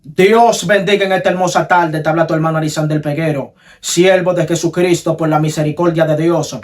Dios bendiga en esta hermosa tarde. Te habla tu hermano Arizán del Peguero, siervo de Jesucristo por la misericordia de Dios.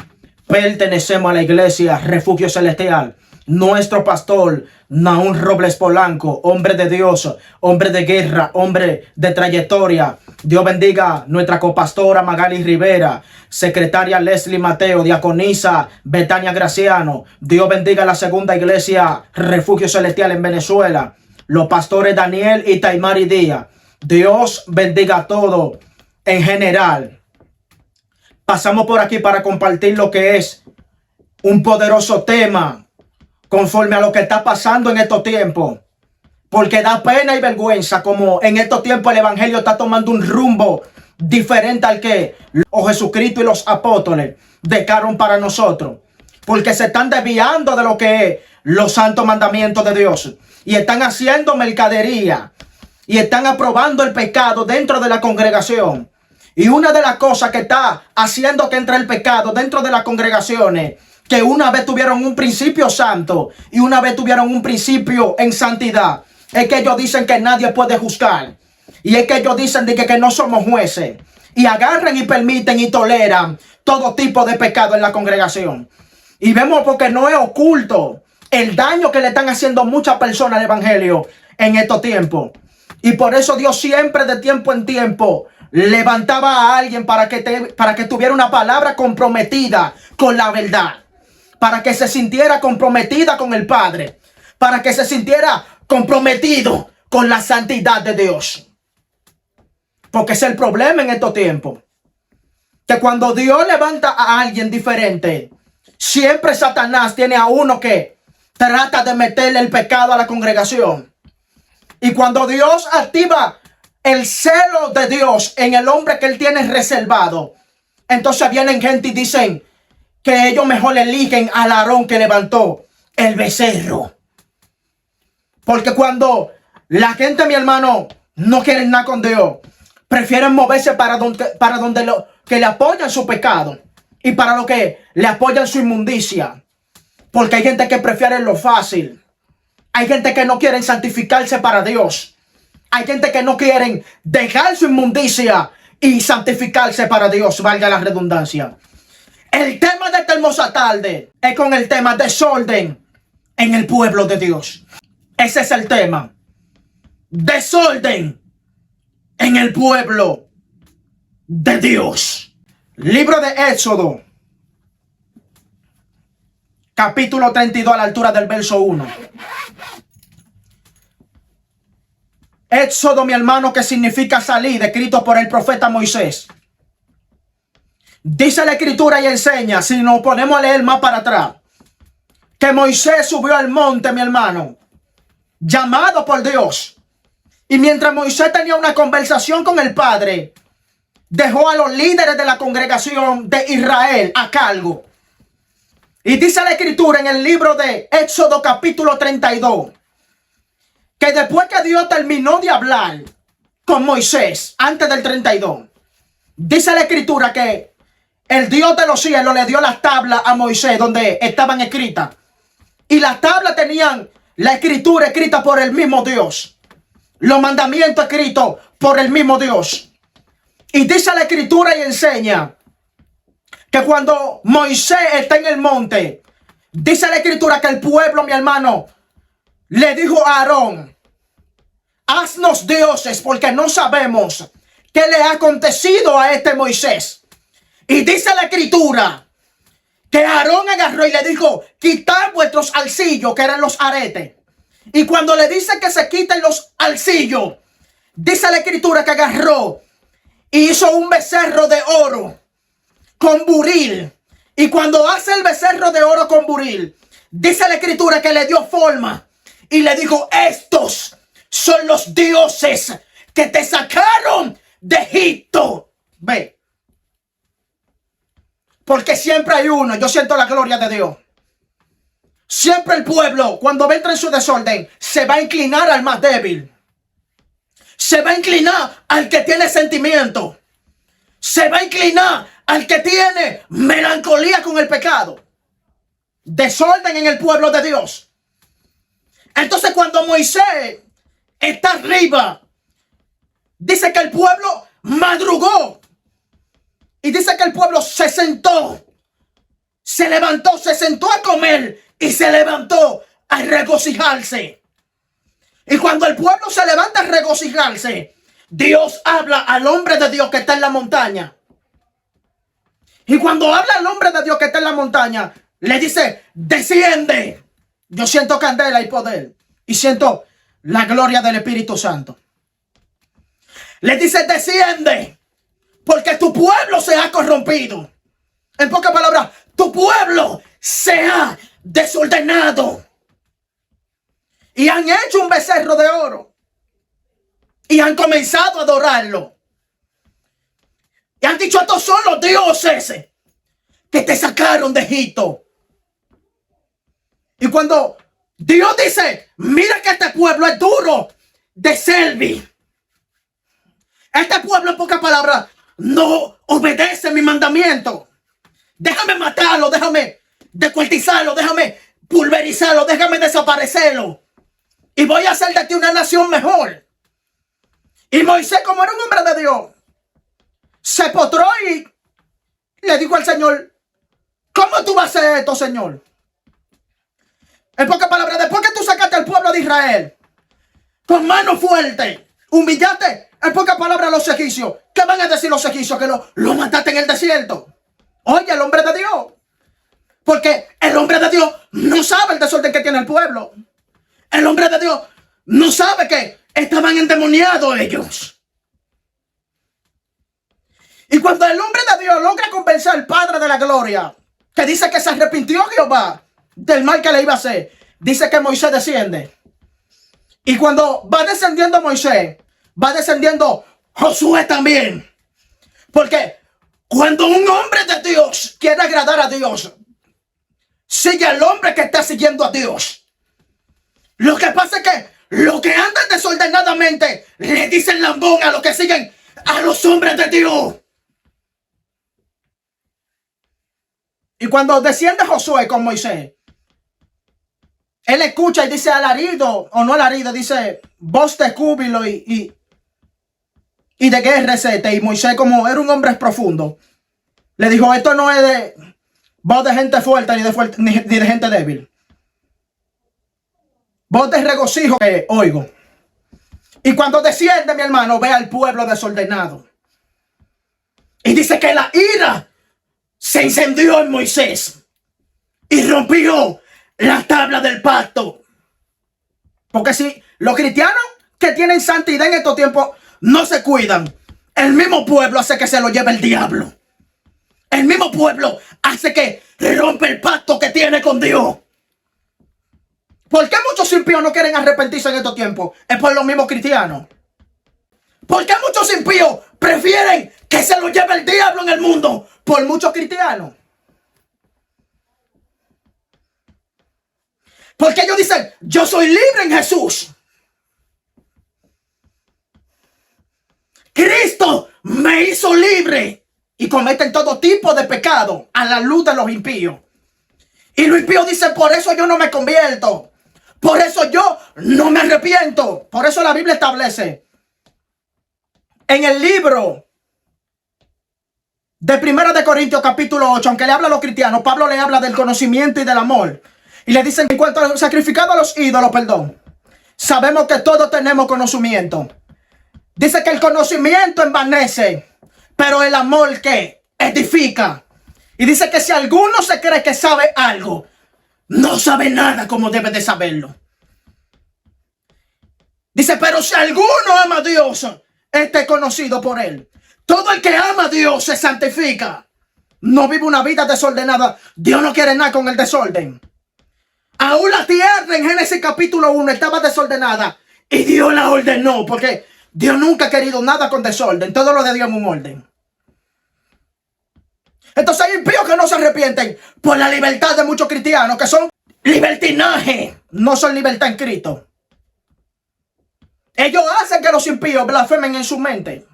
Pertenecemos a la iglesia Refugio Celestial. Nuestro pastor, Nahum Robles Polanco, hombre de Dios, hombre de guerra, hombre de trayectoria. Dios bendiga nuestra copastora Magali Rivera, secretaria Leslie Mateo, diaconisa Betania Graciano. Dios bendiga la segunda iglesia Refugio Celestial en Venezuela, los pastores Daniel y Taimari Díaz. Dios bendiga a todo en general. Pasamos por aquí para compartir lo que es un poderoso tema conforme a lo que está pasando en estos tiempos. Porque da pena y vergüenza como en estos tiempos el evangelio está tomando un rumbo diferente al que Jesucristo y los apóstoles dejaron para nosotros. Porque se están desviando de lo que es los santos mandamientos de Dios. Y están haciendo mercadería. Y están aprobando el pecado dentro de la congregación. Y una de las cosas que está haciendo que entre el pecado dentro de las congregaciones, que una vez tuvieron un principio santo y una vez tuvieron un principio en santidad, es que ellos dicen que nadie puede juzgar. Y es que ellos dicen de que no somos jueces. Y agarran y permiten y toleran todo tipo de pecado en la congregación. Y vemos porque no es oculto el daño que le están haciendo muchas personas al evangelio en estos tiempos. Y por eso Dios siempre de tiempo en tiempo levantaba a alguien para que tuviera una palabra comprometida con la verdad. Para que se sintiera comprometida con el Padre. Para que se sintiera comprometido con la santidad de Dios. Porque es el problema en estos tiempos. Que cuando Dios levanta a alguien diferente, siempre Satanás tiene a uno que trata de meterle el pecado a la congregación. Y cuando Dios activa el celo de Dios en el hombre que él tiene reservado, entonces vienen gente y dicen que ellos mejor eligen al Aarón que levantó el becerro. Porque cuando la gente, mi hermano, no quiere nada con Dios, prefieren moverse para donde que le apoyan su pecado y para lo que le apoyan su inmundicia. Porque hay gente que prefiere lo fácil. Hay gente que no quiere santificarse para Dios. Hay gente que no quiere dejar su inmundicia y santificarse para Dios, valga la redundancia. El tema de esta hermosa tarde es con el tema desorden en el pueblo de Dios. Ese es el tema. Desorden en el pueblo de Dios. Libro de Éxodo, capítulo 32, a la altura del verso 1. Éxodo, mi hermano, que significa salir, escrito por el profeta Moisés. Dice la escritura y enseña, si nos ponemos a leer más para atrás, que Moisés subió al monte, mi hermano, llamado por Dios. Y mientras Moisés tenía una conversación con el Padre, dejó a los líderes de la congregación de Israel a cargo. Y dice la escritura en el libro de Éxodo capítulo 32, que después que Dios terminó de hablar con Moisés, antes del 32, dice la escritura que el Dios de los cielos le dio las tablas a Moisés donde estaban escritas. Y las tablas tenían la escritura escrita por el mismo Dios. Los mandamientos escritos por el mismo Dios. Y dice la escritura y enseña que cuando Moisés está en el monte, dice la escritura que el pueblo, mi hermano, le dijo a Aarón: haznos dioses porque no sabemos qué le ha acontecido a este Moisés. Y dice la escritura que Aarón agarró y le dijo: quitad vuestros alcillos, que eran los aretes. Y cuando le dice que se quiten los alcillos, dice la escritura que agarró y hizo un becerro de oro con buril. Y cuando hace el becerro de oro con buril, dice la escritura que le dio forma y le dijo: estos son los dioses que te sacaron de Egipto. Ve. Porque siempre hay uno. Yo siento la gloria de Dios. Siempre el pueblo, cuando entra en su desorden, se va a inclinar al más débil. Se va a inclinar al que tiene sentimiento. Se va a inclinar al que tiene melancolía con el pecado. Desorden en el pueblo de Dios. Entonces cuando Moisés está arriba Dice que el pueblo madrugó. Y dice que el pueblo se sentó. Se levantó, se sentó a comer y se levantó a regocijarse. Y cuando el pueblo se levanta a regocijarse, Dios habla al hombre de Dios que está en la montaña. Y cuando habla al hombre de Dios que está en la montaña, le dice, desciende. Yo siento candela y poder. Y siento la gloria del Espíritu Santo. Le dice, desciende. Porque tu pueblo se ha corrompido. En pocas palabras, tu pueblo se ha desordenado. Y han hecho un becerro de oro. Y han comenzado a adorarlo. Y han dicho, estos son los dioses que te sacaron de Egipto. Y cuando Dios dice, mira que este pueblo es duro de servir. Este pueblo, en pocas palabras, no obedece mi mandamiento. Déjame matarlo, déjame descuartizarlo, déjame pulverizarlo, déjame desaparecerlo. Y voy a hacer de ti una nación mejor. Y Moisés, como era un hombre de Dios, se postró y le dijo al Señor, ¿cómo tú vas a hacer esto, Señor? En pocas palabras, después que tú sacaste al pueblo de Israel con mano fuerte, humillaste, en pocas palabras, a los egipcios. ¿Qué van a decir los egipcios? Que lo mataste en el desierto. Oye, el hombre de Dios. Porque el hombre de Dios no sabe el desorden que tiene el pueblo. El hombre de Dios no sabe que estaban endemoniados ellos. Y cuando el hombre de Dios logra convencer al Padre de la Gloria, que dice que se arrepintió Jehová del mal que le iba a hacer, dice que Moisés desciende. Y cuando va descendiendo Moisés, va descendiendo Josué también. Porque cuando un hombre de Dios quiere agradar a Dios, sigue al hombre que está siguiendo a Dios. Lo que pasa es que los que andan desordenadamente le dicen lambón a los que siguen a los hombres de Dios. Y cuando desciende Josué con Moisés, él escucha y dice alarido, o no alarido, dice voz de júbilo y de guerra, etc. Y Moisés, como era un hombre profundo, le dijo, esto no es de voz de gente fuerte ni de gente débil. Voz de regocijo que oigo. Y cuando desciende, mi hermano, ve al pueblo desordenado. Y dice que la ira se encendió en Moisés y rompió la tabla del pacto. Porque si los cristianos que tienen santidad en estos tiempos no se cuidan, el mismo pueblo hace que se lo lleve el diablo. El mismo pueblo hace que rompe el pacto que tiene con Dios. ¿Por qué muchos impíos no quieren arrepentirse en estos tiempos? Es por los mismos cristianos. ¿Por qué muchos impíos prefieren que se lo lleve el diablo en el mundo? Por muchos cristianos. Porque ellos dicen, yo soy libre en Jesús. Cristo me hizo libre. Y cometen todo tipo de pecado a la luz de los impíos. Y los impíos dicen, por eso yo no me convierto. Por eso yo no me arrepiento. Por eso la Biblia establece en el libro de 1 de Corintios capítulo 8, aunque le habla a los cristianos, Pablo le habla del conocimiento y del amor. Y le dicen, en cuanto a sacrificado a los ídolos, sabemos que todos tenemos conocimiento. Dice que el conocimiento envanece, pero el amor que edifica. Y dice que si alguno se cree que sabe algo, no sabe nada como debe de saberlo. Dice, pero si alguno ama a Dios, este es conocido por él. Todo el que ama a Dios se santifica. No vive una vida desordenada. Dios no quiere nada con el desorden. Aún la tierra en Génesis capítulo 1 estaba desordenada. Y Dios la ordenó. Porque Dios nunca ha querido nada con desorden. Todo lo de Dios en un orden. Entonces hay impíos que no se arrepienten por la libertad de muchos cristianos que son libertinaje. No son libertad en Cristo. Ellos hacen que los impíos blasfemen en su mente.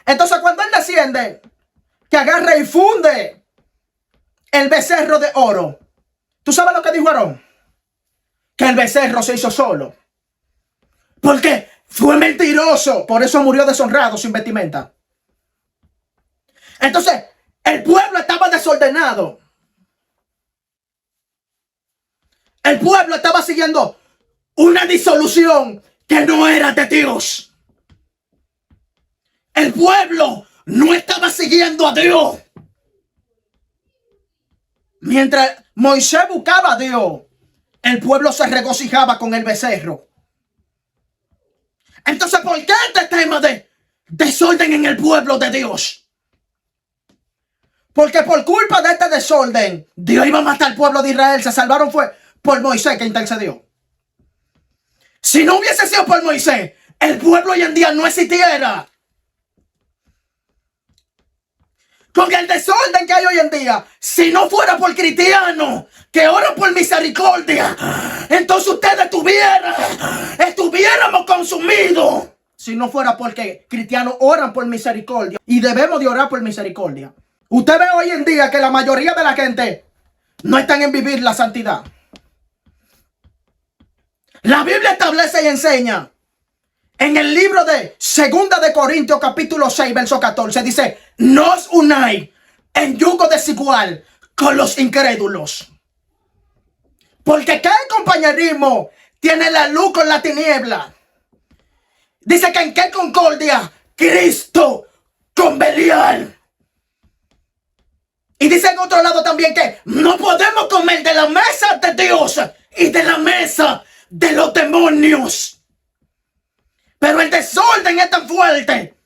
Entonces cuando él desciende, que agarra y funde el becerro de oro. ¿Tú sabes lo que dijo Aarón? Que el becerro se hizo solo. Porque Fue mentiroso, por eso murió deshonrado sin vestimenta. Entonces, el pueblo estaba desordenado. El pueblo estaba siguiendo una disolución que no era de Dios. El pueblo no estaba siguiendo a Dios. Mientras Moisés buscaba a Dios, el pueblo se regocijaba con el becerro. Entonces, ¿por qué este tema de desorden en el pueblo de Dios? Porque por culpa de este desorden, Dios iba a matar al pueblo de Israel. Se salvaron fue por Moisés que intercedió. Si no hubiese sido por Moisés, el pueblo hoy en día no existiera. Con el desorden que hay hoy en día, si no fuera por cristianos que oran por misericordia, entonces ustedes estuviéramos consumidos. Si no fuera porque cristianos oran por misericordia, y debemos de orar por misericordia. Usted ve hoy en día que la mayoría de la gente no están en vivir la santidad. La Biblia establece y enseña en el libro de 2 de Corintios capítulo 6 verso 14, dice: no os unáis en yugo desigual con los incrédulos. Porque ¿qué compañerismo tiene la luz con la tiniebla? Dice que en qué concordia Cristo con Belial. Y dice en otro lado también que no podemos comer de la mesa de Dios y de la mesa de los demonios. Pero el desorden es tan fuerte.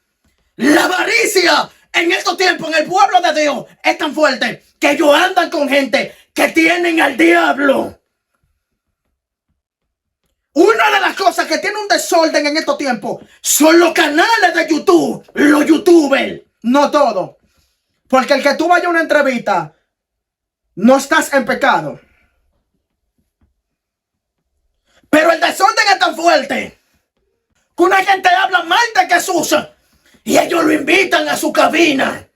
La avaricia en estos tiempos en el pueblo de Dios es tan fuerte que ellos andan con gente que tienen al diablo. Una de las cosas que tiene un desorden en estos tiempos son los canales de YouTube, los youtubers. No todo. Porque el que tú vayas a una entrevista, no estás en pecado. Pero el desorden es tan fuerte que una gente habla mal de Jesús y ellos lo invitan a su cabina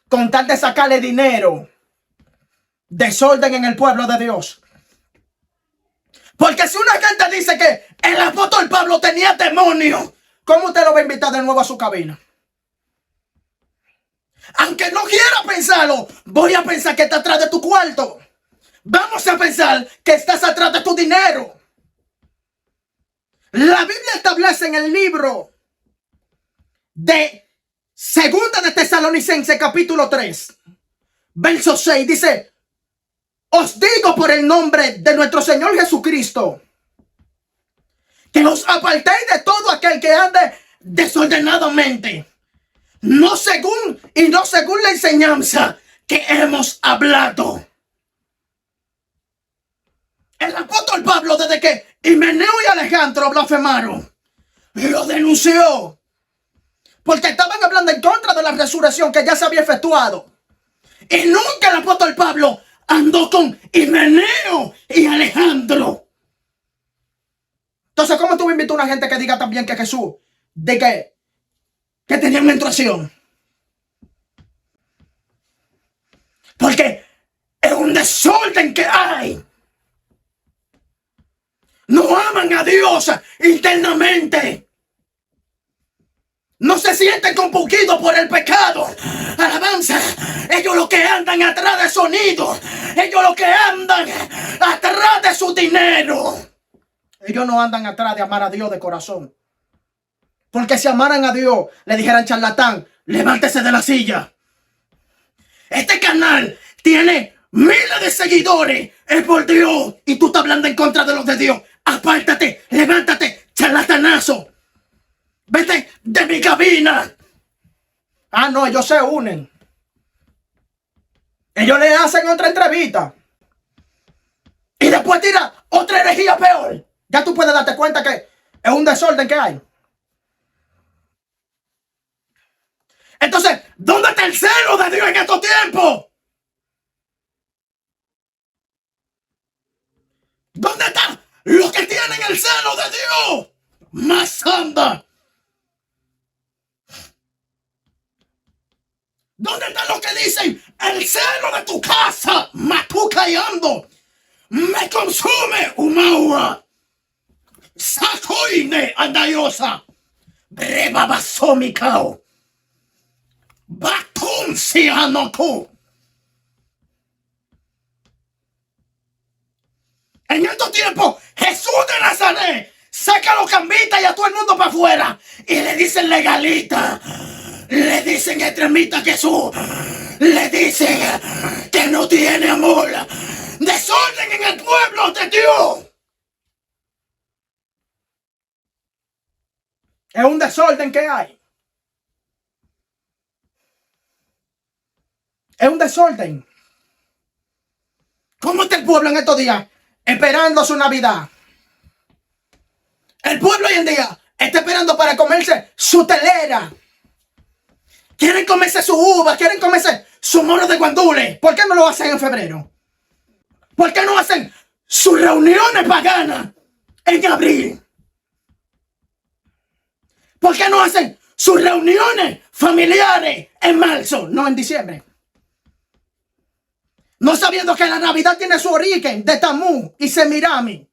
con tal de sacarle dinero. Desorden en el pueblo de Dios. Porque si una gente dice que el apóstol Pablo tenía demonios, ¿cómo usted lo va a invitar de nuevo a su cabina? Aunque no quiera pensarlo, voy a pensar que está atrás de tu cuarto. Vamos a pensar que estás atrás de tu dinero. La Biblia establece en el libro de 2 de Tesalonicenses capítulo 3 verso 6, dice: os digo por el nombre de nuestro Señor Jesucristo que os apartéis de todo aquel que ande desordenadamente, no según la enseñanza que hemos hablado. El apóstol Pablo, desde que Himeneo y Alejandro blasfemaron, lo denunció. Porque estaban hablando en contra de la resurrección que ya se había efectuado. Y nunca el apóstol Pablo andó con Himeneo y Alejandro. Entonces, ¿cómo tú invitas a una gente que diga también que Jesús, de que tenía menstruación? Porque es un desorden que hay. No aman a Dios internamente. No se sienten compungidos por el pecado. Alabanza. Ellos lo que andan atrás de sonido. Ellos lo que andan atrás de su dinero. Ellos no andan atrás de amar a Dios de corazón. Porque si amaran a Dios, le dijeran: charlatán, levántese de la silla. Este canal tiene miles de seguidores. Es por Dios. Y tú estás hablando en contra de los de Dios. Apártate, levántate, charlatanazo. Vete de mi cabina. Ah, no, ellos se unen. Ellos le hacen otra entrevista. Y después tira otra herejía peor. Ya tú puedes darte cuenta que es un desorden que hay. Entonces, ¿dónde está el celo de Dios en estos tiempos? ¿Dónde están los que tienen el celo de Dios? Más anda. ¿Dónde están los que dicen: el celo de tu casa, matuca y ando, me consume, Umaua? Sakoine andayosa. Brebabasomikao. Batunsi anoku. En estos tiempos, Jesús de Nazaret saca a los cambistas y a todo el mundo para afuera. Y le dicen legalita. Le dicen extremista a Jesús. Le dicen que no tiene amor. Desorden en el pueblo de Dios. Es un desorden que hay. Es un desorden. ¿Cómo está el pueblo en estos días? Esperando su Navidad. El pueblo hoy en día está esperando para comerse su telera. Quieren comerse su uva, quieren comerse su mono de guandules. ¿Por qué no lo hacen en febrero? ¿Por qué no hacen sus reuniones paganas en abril? ¿Por qué no hacen sus reuniones familiares en marzo, no en diciembre? No sabiendo que la Navidad tiene su origen de Tammuz y Semirami.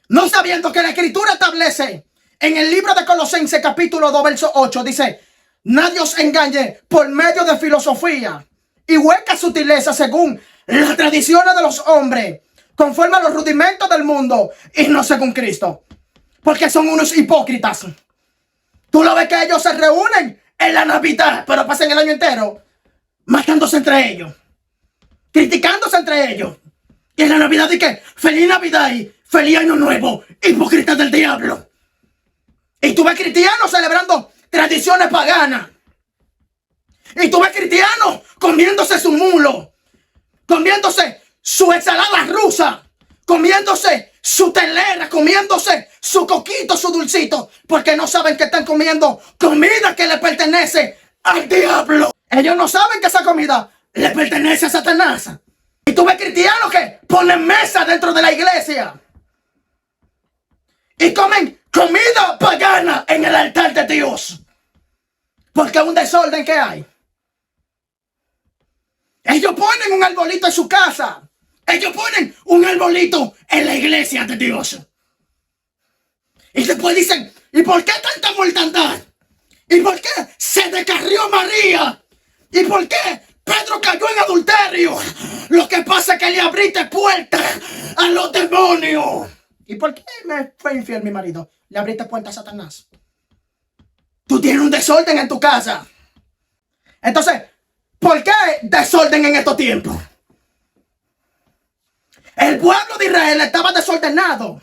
No sabiendo que la Escritura establece en el libro de Colosenses capítulo 2 verso 8. Dice, nadie os engañe por medio de filosofía y huecas sutilezas según las tradiciones de los hombres, conforme a los rudimentos del mundo y no según Cristo. Porque son unos hipócritas. Tú lo ves que ellos se reúnen en la Navidad, pero pasan el año entero matándose entre ellos, criticándose entre ellos. Y en la Navidad dice, feliz Navidad y feliz Año Nuevo, hipócritas del diablo. Y tú ves cristianos celebrando tradiciones paganas. Y tú ves cristianos comiéndose su mulo, comiéndose su ensalada rusa, comiéndose su telera, comiéndose su coquito, su dulcito, porque no saben que están comiendo comida que le pertenece al diablo. Ellos no saben que esa comida le pertenece a Satanás. Y tú ves cristianos que ponen mesa dentro de la iglesia y comen comida pagana en el altar de Dios, porque es un desorden que hay. Ellos ponen un arbolito en su casa. Ellos ponen un arbolito en la iglesia de Dios. Y después dicen, ¿y por qué tanta mortandad? ¿Y por qué se descarrió María? ¿Y por qué Pedro cayó en adulterio? Lo que pasa es que le abriste puerta a los demonios. ¿Y por qué me fue infiel mi marido? Le abriste puerta a Satanás. Tú tienes un desorden en tu casa. Entonces, ¿por qué desorden en estos tiempos? El pueblo de Israel estaba desordenado,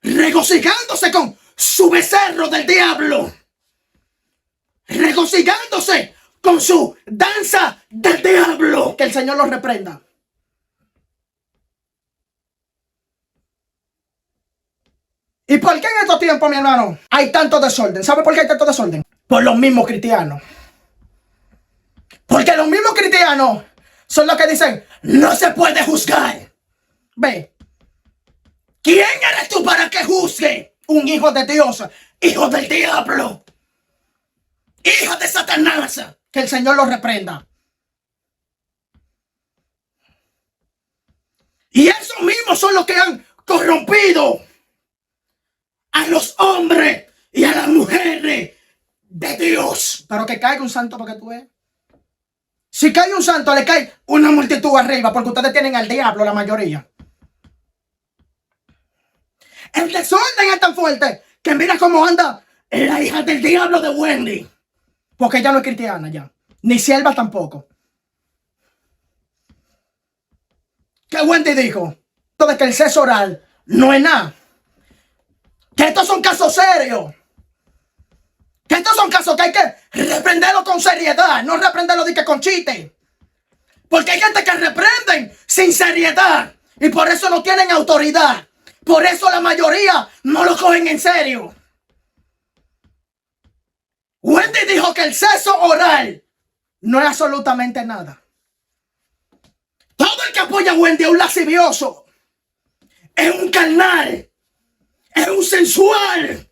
regocijándose con su becerro del diablo, regocijándose con su danza del diablo. Que el Señor los reprenda. ¿Y por qué en estos tiempos, mi hermano, hay tanto desorden? ¿Sabe por qué hay tanto desorden? Por los mismos cristianos. Porque los mismos cristianos son los que dicen, no se puede juzgar. Ve, ¿quién eres tú para que juzgue un hijo de Dios, hijo del diablo, hijo de Satanás? Que el Señor lo reprenda. Y esos mismos son los que han corrompido a los hombres y a las mujeres de Dios. Pero que caiga un santo porque tú ves. Si cae un santo, le cae una multitud arriba, porque ustedes tienen al diablo la mayoría. El desorden es tan fuerte que mira cómo anda la hija del diablo de Wendy. Porque ella no es cristiana ya. Ni sierva tampoco. ¿Qué Wendy dijo? De que el sexo oral no es nada. Que estos son casos serios. Que estos son casos que hay que reprenderlo con seriedad. No reprenderlo de que con chiste. Porque hay gente que reprenden sin seriedad. Y por eso no tienen autoridad. Por eso la mayoría no lo cogen en serio. Wendy dijo que el sexo oral no es absolutamente nada. Todo el que apoya a Wendy es un lascivioso. Es un carnal. Es un sensual.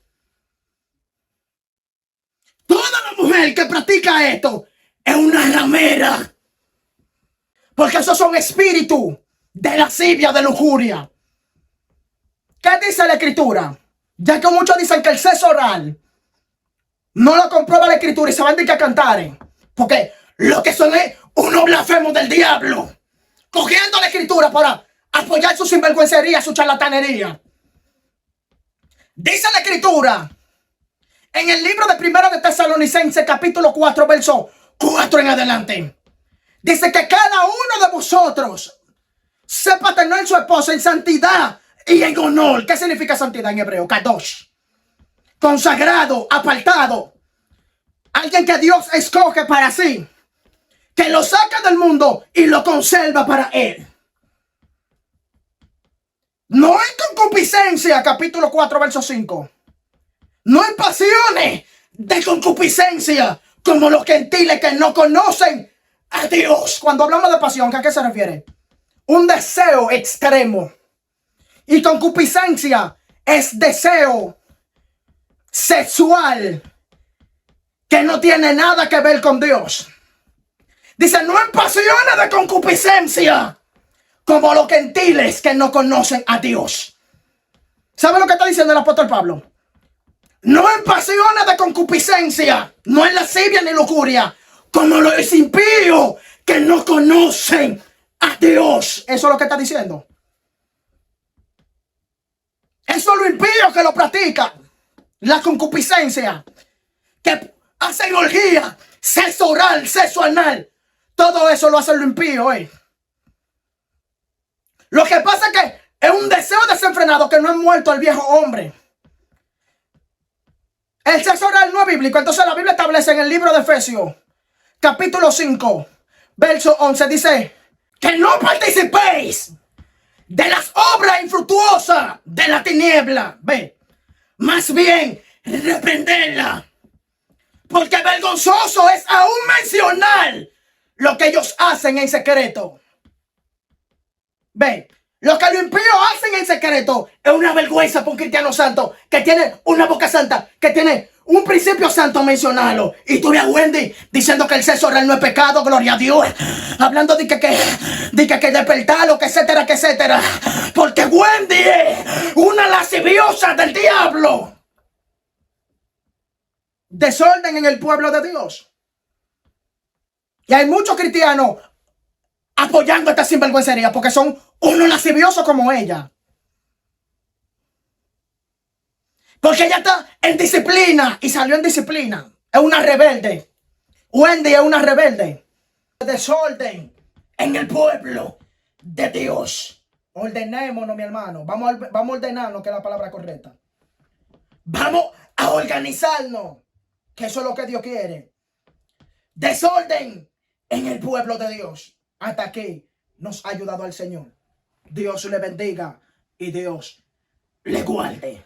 Toda la mujer que practica esto es una ramera. Porque esos son espíritus de lascivia, de lujuria. ¿Qué dice la escritura? Ya que muchos dicen que el sexo oral no lo comprueba la escritura y se van a cantar. Porque lo que son es unos blasfemos del diablo. Cogiendo la escritura para apoyar su sinvergüencería, su charlatanería. Dice la escritura en el libro de Primero de Tesalonicenses, capítulo 4, verso 4 en adelante. Dice que cada uno de vosotros sepa tener su esposa en santidad y en honor. ¿Qué significa santidad en hebreo? Kadosh. Consagrado, apartado. Alguien que Dios escoge para sí. Que lo saca del mundo y lo conserva para él. No en concupiscencia, capítulo 4, verso 5. No en pasiones de concupiscencia, como los gentiles que no conocen a Dios. Cuando hablamos de pasión, ¿a qué se refiere? Un deseo extremo. Y concupiscencia es deseo sexual que no tiene nada que ver con Dios. Dice, no en pasiones de concupiscencia, como los gentiles que no conocen a Dios. ¿Sabe lo que está diciendo el apóstol Pablo? No en pasiones de concupiscencia, no en lascivia ni lujuria, como los impíos que no conocen a Dios. Eso es lo que está diciendo. Eso es lo impío que lo practican. La concupiscencia, que hacen orgía, sexo oral, sexo anal. Todo eso lo hace lo impío. Lo que pasa es que es un deseo desenfrenado que no ha muerto el viejo hombre. El sexo oral no es bíblico. Entonces la Biblia establece en el libro de Efesios, capítulo 5, verso 11, dice que no participéis de las obras infructuosas de la tiniebla. Ve, más bien reprenderla. Porque vergonzoso es aún mencionar lo que ellos hacen en secreto. Ve, lo que los impíos hacen en secreto es una vergüenza para un cristiano santo que tiene una boca santa, que tiene un principio santo mencionarlo. Y tú ves a Wendy diciendo que el sexo oral no es pecado, gloria a Dios. Hablando de que despertarlo, que etcétera, que etcétera. Porque Wendy es una lasciviosa del diablo. Desorden en el pueblo de Dios. Y hay muchos cristianos apoyando esta sinvergüencería porque son unos lasciviosos como ella. Porque ella está en disciplina y salió en disciplina. Es una rebelde. Wendy es una rebelde. Desorden en el pueblo de Dios. Ordenémonos, mi hermano. Vamos a ordenarnos, que es la palabra correcta. Vamos a organizarnos, que eso es lo que Dios quiere. Desorden en el pueblo de Dios. Hasta aquí nos ha ayudado el Señor. Dios le bendiga y Dios le guarde.